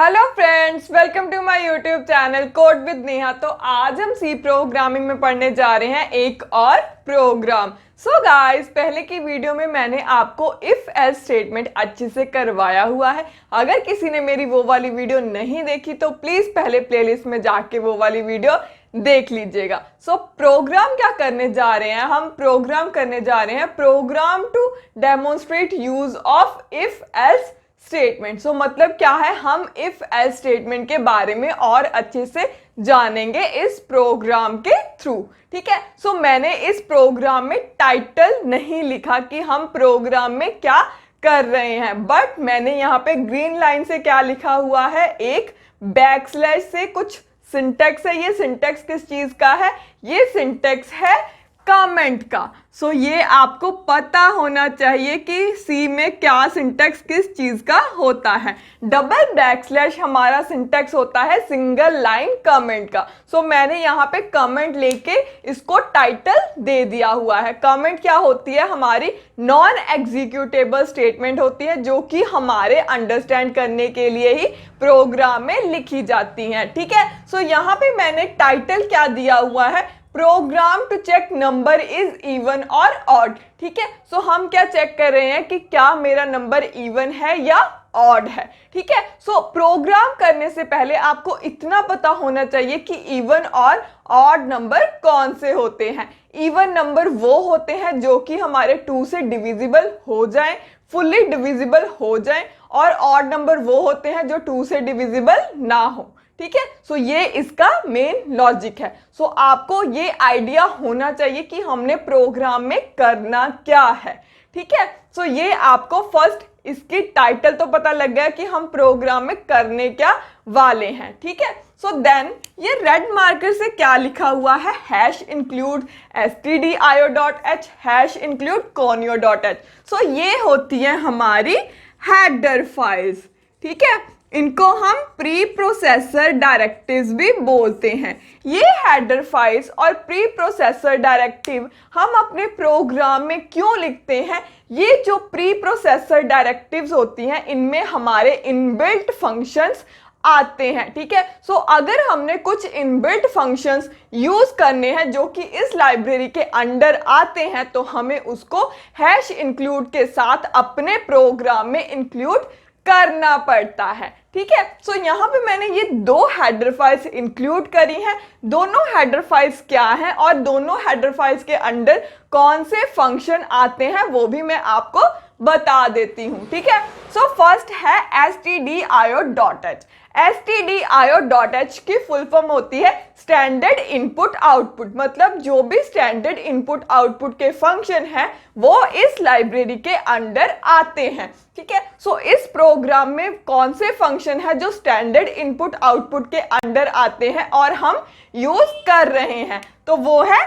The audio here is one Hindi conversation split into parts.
Hello friends, welcome to my YouTube channel Code with Neha. तो आज हम सी प्रोग्रामिंग में पढ़ने जा रहे हैं एक और प्रोग्राम। सो गाइस, पहले की वीडियो में मैंने आपको इफ एल्स स्टेटमेंट अच्छे से करवाया हुआ है। अगर किसी ने मेरी वो वाली वीडियो नहीं देखी तो प्लीज पहले प्लेलिस्ट में जाके वो वाली वीडियो देख लीजिएगा। सो प्रोग्राम क्या करने जा रहे हैं, हम प्रोग्राम करने जा रहे हैं program to demonstrate use of if else statement. So मतलब क्या है, हम इफ एल्स स्टेटमेंट के बारे में और अच्छे से जानेंगे इस प्रोग्राम के थ्रू। ठीक है। सो मैंने इस प्रोग्राम में टाइटल नहीं लिखा कि हम प्रोग्राम में क्या कर रहे हैं, बट मैंने यहाँ पे ग्रीन लाइन से क्या लिखा हुआ है, एक बैकस्लैश से कुछ सिंटेक्स है। ये सिंटेक्स किस चीज का है, ये सिंटेक्स है कमेंट का। सो ये आपको पता होना चाहिए कि सी में क्या सिंटेक्स किस चीज का होता है। डबल बैकस्लैश हमारा सिंटेक्स होता है सिंगल लाइन कमेंट का। सो मैंने यहाँ पे कमेंट लेके इसको टाइटल दे दिया हुआ है। कमेंट क्या होती है, हमारी नॉन एग्जीक्यूटेबल स्टेटमेंट होती है जो कि हमारे अंडरस्टैंड करने के लिए ही प्रोग्राम में लिखी जाती हैं। ठीक है। सो यहाँ पे मैंने टाइटल क्या दिया हुआ है, program to check number is even और ऑड। ठीक है। सो हम क्या चेक कर रहे हैं कि क्या मेरा नंबर इवन है या ऑड है। ठीक है। सो प्रोग्राम करने से पहले आपको इतना पता होना चाहिए कि इवन और ऑड नंबर कौन से होते हैं। इवन नंबर वो होते हैं जो कि हमारे 2 से डिविजिबल हो जाएं, फुल्ली डिविजिबल हो जाएं, और ऑड नंबर वो होते हैं जो 2 से डिविजिबल ना हो। ठीक है। सो ये इसका मेन लॉजिक है। सो आपको ये आइडिया होना चाहिए कि हमने प्रोग्राम में करना क्या है। ठीक है। सो ये आपको फर्स्ट इसकी टाइटल तो पता लग गया कि हम प्रोग्राम में करने क्या वाले हैं। ठीक है। सो देन ये रेड मार्कर से क्या लिखा हुआ है, hash include stdio.h, hash include conio.h। सो ये होती है हमारी हेडर फाइल्स। ठीक है। इनको हम प्री प्रोसेसर डायरेक्टिव्स भी बोलते हैं। ये हेडर फाइल्स और प्री प्रोसेसर डायरेक्टिव हम अपने प्रोग्राम में क्यों लिखते हैं, ये जो प्री प्रोसेसर डायरेक्टिव्स होती हैं इनमें हमारे इनबिल्ट फंक्शंस आते हैं। ठीक है। सो अगर हमने कुछ इनबिल्ट फंक्शंस यूज करने हैं जो कि इस लाइब्रेरी के अंडर आते हैं तो हमें उसको हैश इंक्लूड के साथ अपने प्रोग्राम में इंक्लूड करना पड़ता है। ठीक है। सो यहाँ पे मैंने ये 2 हेडर फाइल्स इंक्लूड करी हैं। दोनों हेडर फाइल्स क्या हैं और दोनों हेडर फाइल्स के अंडर कौन से फंक्शन आते हैं वो भी मैं आपको बता देती हूँ। ठीक है। सो फर्स्ट है stdio.h। stdio.h की फुल फॉर्म होती है स्टैंडर्ड इनपुट आउटपुट। मतलब जो भी स्टैंडर्ड इनपुट आउटपुट के फंक्शन हैं वो इस लाइब्रेरी के अंडर आते हैं। ठीक है। सो इस प्रोग्राम में कौन से फंक्शन है जो स्टैंडर्ड इनपुट आउटपुट के अंडर आते हैं और हम यूज कर रहे हैं, तो वो है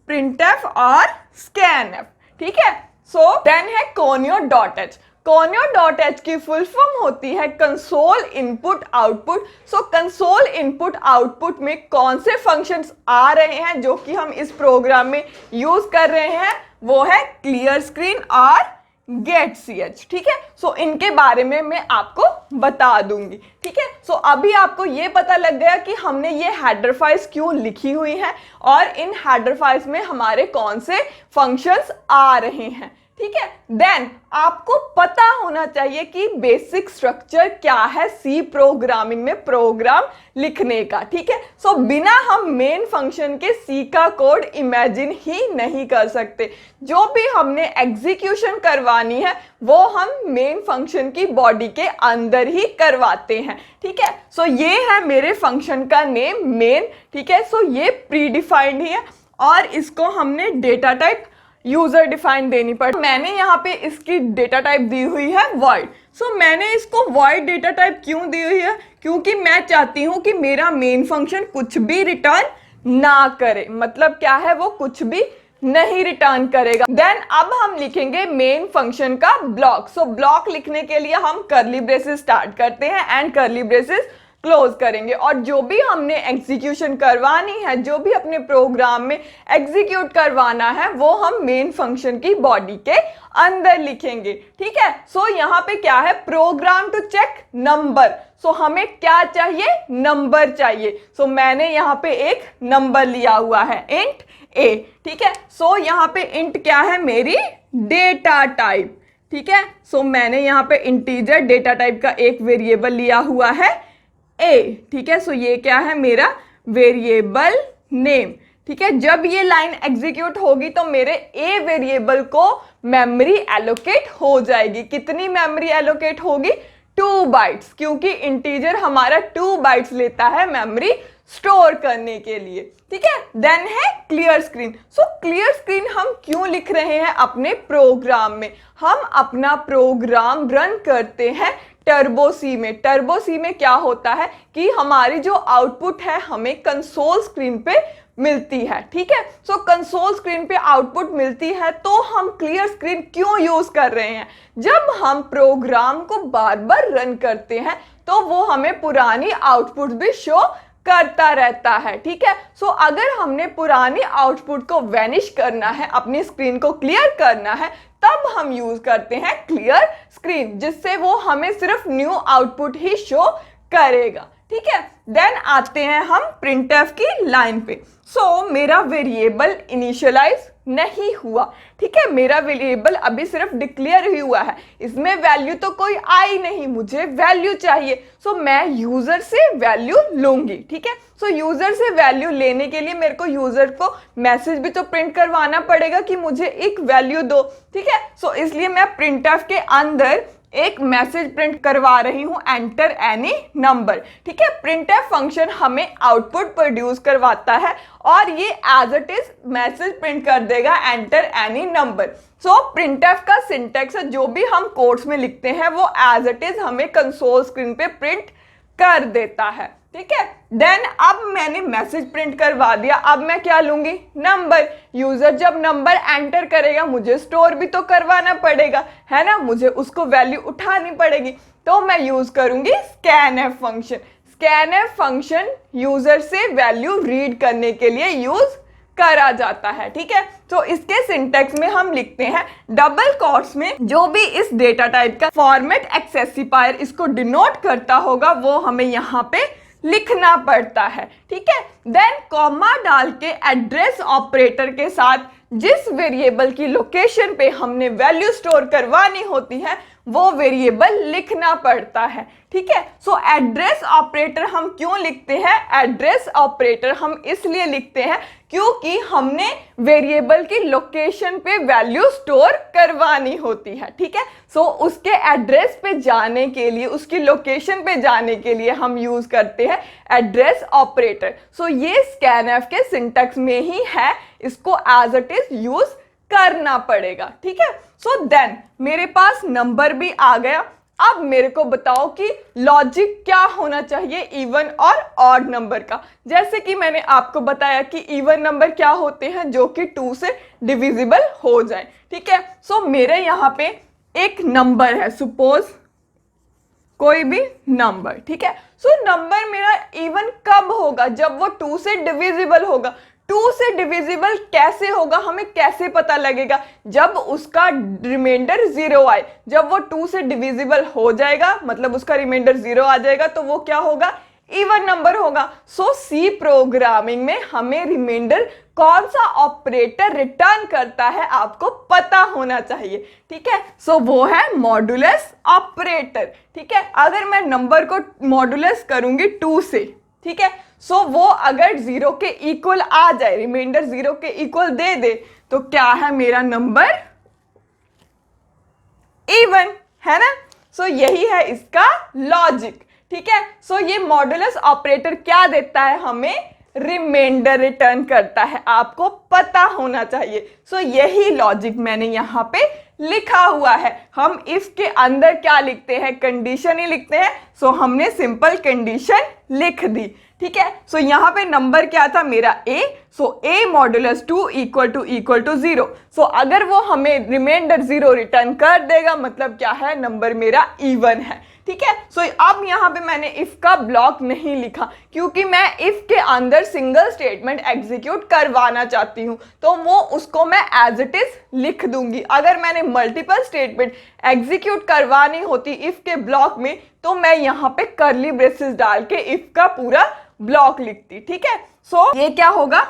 printf और scanf। ठीक है। सो देन है conio.h। conio.h की फुल फॉर्म होती है कंसोल इनपुट आउटपुट। सो कंसोल इनपुट आउटपुट में कौन से फंक्शंस आ रहे हैं जो कि हम इस प्रोग्राम में यूज कर रहे हैं, वो है क्लियर स्क्रीन और गेट ch। ठीक है। सो इनके बारे में मैं आपको बता दूंगी। ठीक है। सो अभी आपको ये पता लग गया कि हमने ये हेडर फाइल्स क्यों लिखी हुई हैं और इन हेडर फाइल्स में हमारे कौन से फंक्शंस आ रहे हैं। ठीक है। देन आपको पता होना चाहिए कि बेसिक स्ट्रक्चर क्या है सी प्रोग्रामिंग में प्रोग्राम लिखने का। ठीक है। सो बिना हम मेन फंक्शन के सी का कोड इमेजिन ही नहीं कर सकते। जो भी हमने एग्जीक्यूशन करवानी है वो हम मेन फंक्शन की बॉडी के अंदर ही करवाते हैं। ठीक है। सो ये है मेरे फंक्शन का नेम मेन। ठीक है। सो ये प्री डिफाइंड ही है और इसको हमने डेटा टाइप यूजर डिफाइन देनी पड़ती। मैंने यहाँ पे इसकी डेटा टाइप दी हुई है void। सो मैंने इसको void डेटा टाइप क्यों दी हुई है, क्योंकि मैं चाहती हूँ कि मेरा मेन फंक्शन कुछ भी रिटर्न ना करे। मतलब क्या है, वो कुछ भी नहीं रिटर्न करेगा। देन अब हम लिखेंगे मेन फंक्शन का ब्लॉक। सो ब्लॉक लिखने के लिए हम कर्ली ब्रेसेस स्टार्ट करते हैं एंड कर्ली ब्रेसेस क्लोज करेंगे। और जो भी हमने एग्जीक्यूशन करवानी है, जो भी अपने प्रोग्राम में एग्जीक्यूट करवाना है, वो हम मेन फंक्शन की बॉडी के अंदर लिखेंगे। ठीक है, सो यहाँ पे क्या है, प्रोग्राम टू चेक नंबर। सो हमें क्या चाहिए, नंबर चाहिए। सो मैंने यहाँ पे एक नंबर लिया हुआ है, इंट ए। ठीक है, सो यहाँ पे इंट क्या है, मेरी डेटा टाइप। ठीक है, सो मैंने यहाँ पे इंटीजर डेटा टाइप का एक वेरिएबल लिया हुआ है ए। ठीक है, सो ये क्या है, मेरा वेरिएबल नेम। ठीक है, जब ये लाइन एग्जीक्यूट होगी तो मेरे ए वेरिएबल को मेमोरी एलोकेट हो जाएगी। कितनी मेमोरी एलोकेट होगी, 2 बाइट्स, क्योंकि इंटीजर हमारा 2 बाइट्स लेता है मेमोरी स्टोर करने के लिए। ठीक है, देन है clear screen. So clear screen हम क्यों लिख रहे हैं अपने प्रोग्राम में, हम अपना प्रोग्राम रन करते हैं टर्बो सी में। टर्बो सी में क्या होता है कि हमारी जो आउटपुट है हमें कंसोल स्क्रीन पे मिलती है। ठीक है, सो कंसोल स्क्रीन पे आउटपुट मिलती है, तो हम क्लियर स्क्रीन क्यों यूज कर रहे हैं, जब हम प्रोग्राम को बार बार रन करते हैं तो वो हमें पुरानी आउटपुट भी शो करता रहता है। ठीक है, सो अगर हमने पुरानी आउटपुट को वैनिश करना है, अपनी स्क्रीन को क्लियर करना है, तब हम यूज करते हैं क्लियर स्क्रीन, जिससे वो हमें सिर्फ न्यू आउटपुट ही शो करेगा। ठीक है, देन आते हैं हम प्रिंटफ की लाइन पे। सो मेरा वेरिएबल इनिशियलाइज नहीं हुआ। ठीक है, मेरा वेरिएबल अभी सिर्फ डिक्लेयर ही हुआ है, इसमें वैल्यू तो कोई आई नहीं, मुझे वैल्यू चाहिए। सो मैं यूजर से वैल्यू लूंगी। ठीक है, सो यूजर से वैल्यू लेने के लिए मेरे को यूजर को मैसेज भी तो प्रिंट करवाना पड़ेगा कि मुझे एक वैल्यू दो। ठीक है, सो इसलिए मैं प्रिंटफ के अंदर एक मैसेज प्रिंट करवा रही हूं, एंटर एनी नंबर। ठीक है, प्रिंटफ फंक्शन हमें आउटपुट प्रोड्यूस करवाता है और ये as it is message print कर देगा, enter any number. So printf का सिंटेक्स है, जो भी हम कोड्स में लिखते हैं वो एज इट इज हमें कंसोल स्क्रीन पे प्रिंट कर देता है। ठीक है, देन अब मैंने मैसेज प्रिंट करवा दिया, अब मैं क्या लूंगी, नंबर। यूजर जब नंबर एंटर करेगा मुझे स्टोर भी तो करवाना पड़ेगा, है ना, मुझे उसको वैल्यू उठानी पड़ेगी, तो मैं यूज करूंगी scanf function. Scanf function user से वैल्यू रीड करने के लिए यूज करा जाता है। ठीक है, तो इसके सिंटेक्स में हम लिखते हैं डबल कोट्स में जो भी इस डेटा टाइप का फॉर्मेट एक्सेसिफायर इसको डिनोट करता होगा वो हमें यहाँ पे लिखना पड़ता है। ठीक है, देन कॉमा डाल के एड्रेस ऑपरेटर के साथ जिस वेरिएबल की लोकेशन पे हमने वैल्यू स्टोर करवानी होती है वो वेरिएबल लिखना पड़ता है। ठीक है, सो एड्रेस ऑपरेटर हम क्यों लिखते हैं, एड्रेस ऑपरेटर हम इसलिए लिखते हैं क्योंकि हमने वेरिएबल की लोकेशन पे वैल्यू स्टोर करवानी होती है। ठीक है, सो उसके एड्रेस पे जाने के लिए, उसकी लोकेशन पे जाने के लिए हम यूज करते हैं एड्रेस ऑपरेटर। सो ये स्कैनफ के सिंटेक्स में ही है, इसको एज इट इज यूज करना पड़ेगा। ठीक है, सो देन मेरे पास नंबर भी आ गया। अब मेरे को बताओ कि लॉजिक क्या होना चाहिए इवन और ऑड नंबर का। जैसे कि मैंने आपको बताया कि इवन नंबर क्या होते हैं, जो कि 2 से डिविजिबल हो जाए। ठीक है, सो मेरे यहाँ पे एक नंबर है, सपोज कोई भी नंबर। ठीक है, सो नंबर मेरा इवन कब होगा, जब वो 2 से डिविजिबल होगा। 2 से डिविजिबल कैसे होगा, हमें कैसे पता लगेगा, जब उसका रिमाइंडर 0 आए। जब वो 2 से डिविजिबल हो जाएगा, मतलब उसका रिमाइंडर 0 आ जाएगा, तो वो क्या होगा, इवन नंबर होगा। सो सी प्रोग्रामिंग में हमें रिमाइंडर कौन सा ऑपरेटर रिटर्न करता है आपको पता होना चाहिए। ठीक है, सो वो है मॉडुलस ऑपरेटर। ठीक है, अगर मैं नंबर को मॉडुलस करूंगी 2 से, ठीक है, सो वो अगर 0 के इक्वल आ जाए, रिमाइंडर 0 के इक्वल दे दे, तो क्या है मेरा नंबर, इवन, है ना। सो यही है इसका लॉजिक। ठीक है, सो ये मॉडुलस ऑपरेटर क्या देता है, हमें रिमाइंडर रिटर्न करता है, आपको पता होना चाहिए। सो यही लॉजिक मैंने यहाँ पे लिखा हुआ है। हम इफ के अंदर क्या लिखते हैं, कंडीशन ही लिखते हैं। सो हमने सिंपल कंडीशन लिख दी। ठीक है, सो यहाँ पे नंबर क्या था मेरा a, so a modulus 2 equal to 0। So अगर वो हमें रिमाइंडर 0 रिटर्न कर देगा मतलब क्या है, नंबर मेरा इवन है। ठीक है, सो अब यहाँ पे मैंने इफ का ब्लॉक नहीं लिखा क्योंकि मैं इफ के अंदर सिंगल स्टेटमेंट एग्जीक्यूट करवाना चाहती हूँ, तो वो उसको मैं एज इट इज लिख दूंगी। अगर मैंने मल्टीपल स्टेटमेंट एग्जीक्यूट करवानी होती इफ के ब्लॉक में तो मैं यहाँ पे करली ब्रेसेस डाल के इफ का पूरा ब्लॉक लिखती। ठीक है, सो ये क्या होगा,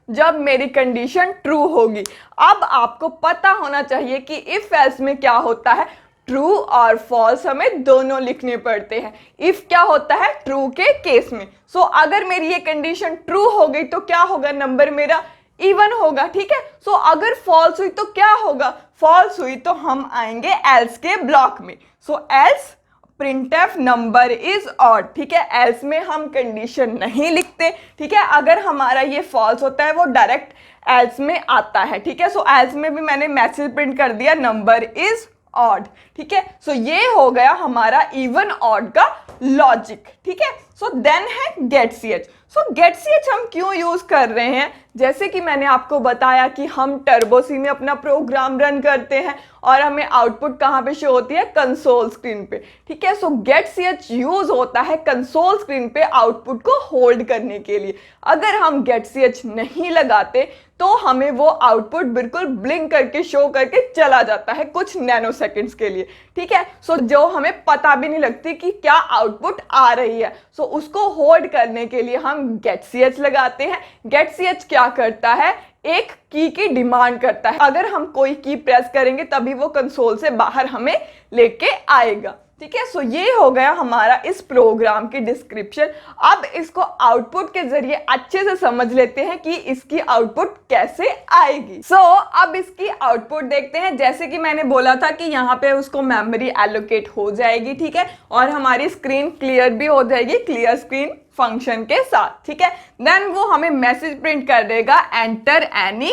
जब मेरी कंडीशन ट्रू होगी। अब आपको पता होना चाहिए कि इफ एल्स में क्या होता है, ट्रू और फॉल्स हमें दोनों लिखने पड़ते हैं। इफ क्या होता है, ट्रू के केस में। सो अगर मेरी ये कंडीशन ट्रू हो गई तो क्या होगा, नंबर मेरा इवन होगा। ठीक है, सो अगर फॉल्स हुई तो क्या होगा, फॉल्स हुई तो हम आएंगे एल्स के ब्लॉक में। So else printf number is odd. ठीक है, एल्स में हम कंडीशन नहीं लिखते। ठीक है, अगर हमारा ये फॉल्स होता है वो डायरेक्ट एल्स में आता है। ठीक है, सो एल्स में भी मैंने मैसेज प्रिंट कर दिया नंबर इज ऑड। ठीक है, सो ये हो गया हमारा इवन ऑड का लॉजिक। ठीक है, सो देन है get C H. So get C H हम क्यों यूज कर रहे हैं, जैसे कि मैंने आपको बताया कि हम टर्बो सी में अपना प्रोग्राम रन करते हैं और हमें आउटपुट कहाँ पे शो होती है, कंसोल स्क्रीन पे। ठीक है, so get C H use होता है कंसोल स्क्रीन पे आउटपुट को होल्ड करने के लिए। अगर हम गेट सी एच नहीं लगाते तो हमें वो आउटपुट बिल्कुल ब्लिंक करके शो करके चला जाता है कुछ नैनो सेकेंड्स के लिए। ठीक है, सो जो हमें पता भी नहीं लगती कि क्या आउटपुट आ रही है। सो उसको होल्ड करने के लिए हम गेट सी एच लगाते हैं। गेट सी एच क्या करता है, एक की डिमांड करता है। अगर हम कोई की प्रेस करेंगे तभी वो कंसोल से बाहर हमें लेके आएगा। ठीक है, सो ये हो गया हमारा इस प्रोग्राम की डिस्क्रिप्शन। अब इसको आउटपुट के जरिए अच्छे से समझ लेते हैं कि इसकी आउटपुट कैसे आएगी। सो अब इसकी आउटपुट देखते हैं। जैसे कि मैंने बोला था कि यहाँ पे उसको मेमोरी एलोकेट हो जाएगी। ठीक है, और हमारी स्क्रीन क्लियर भी हो जाएगी क्लियर स्क्रीन फंक्शन के साथ। ठीक है, देन वो हमें मैसेज प्रिंट कर देगा enter any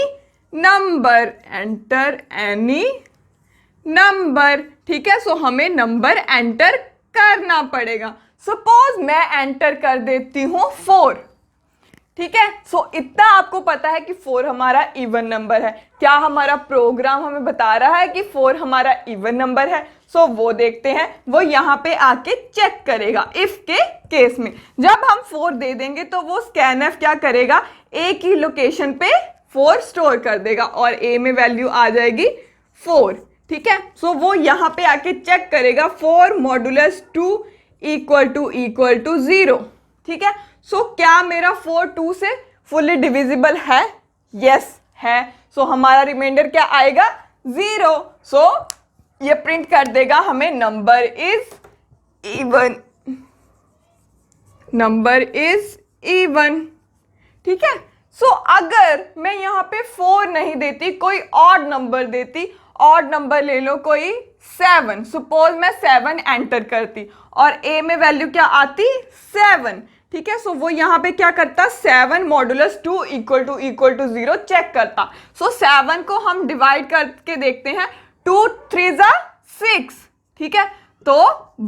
number, enter any number. ठीक है, सो हमें नंबर एंटर करना पड़ेगा। सपोज मैं एंटर कर देती हूँ 4। ठीक है, सो इतना आपको पता है कि 4 हमारा इवन नंबर है। क्या हमारा प्रोग्राम हमें बता रहा है कि 4 हमारा इवन नंबर है? सो वो देखते हैं, वो यहाँ पे आके चेक करेगा इफ के केस में। जब हम 4 दे देंगे तो वो स्कैनफ क्या करेगा, ए की लोकेशन पे 4 स्टोर कर देगा और ए में वैल्यू आ जाएगी 4। ठीक है, सो वो यहाँ पे आके चेक करेगा 4 मॉडुलस 2 इक्वल टू 0। ठीक है, सो क्या मेरा 4 2 से फुली डिविजिबल है? यस है। सो हमारा रिमाइंडर क्या आएगा, 0। सो ये प्रिंट कर देगा हमें number is even, number is even. ठीक है, सो अगर मैं यहाँ पे 4 नहीं देती, कोई ऑड नंबर देती, ऑड नंबर ले लो कोई 7, सपोज मैं 7 एंटर करती और ए में वैल्यू क्या आती, 7। ठीक है, सो वो यहाँ पे क्या करता, 7 मॉडुलस 2 इक्वल टू 0 चेक करता। सो 7 को हम डिवाइड करके देखते हैं, 2 3 6। ठीक है, तो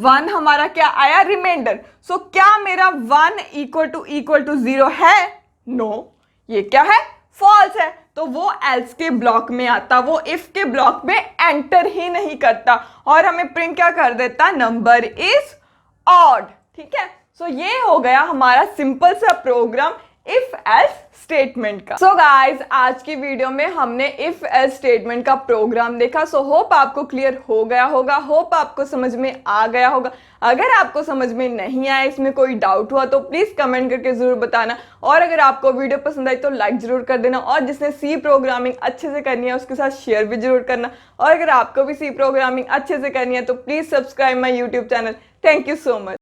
1 हमारा क्या आया, रिमाइंडर। सो क्या मेरा 1 इक्वल टू 0 है? नो, ये क्या है, फॉल्स है। तो वो एल्स के ब्लॉक में आता, वो इफ के ब्लॉक में एंटर ही नहीं करता और हमें प्रिंट क्या कर देता, नंबर इज ऑड। ठीक है, सो ये हो गया हमारा सिंपल सा प्रोग्राम इफ एल्स स्टेटमेंट का। सो गाइज, आज की वीडियो में हमने इफ एल्स स्टेटमेंट का प्रोग्राम देखा। सो होप आपको क्लियर हो गया होगा, होप आपको समझ में आ गया होगा। अगर आपको समझ में नहीं आया, इसमें कोई डाउट हुआ तो प्लीज कमेंट करके जरूर बताना। और अगर आपको वीडियो पसंद आई तो लाइक जरूर कर देना और जिसने सी प्रोग्रामिंग अच्छे से करनी है उसके साथ शेयर भी जरूर करना। और अगर आपको भी सी प्रोग्रामिंग अच्छे से करनी है तो please subscribe my YouTube channel. Thank you so much.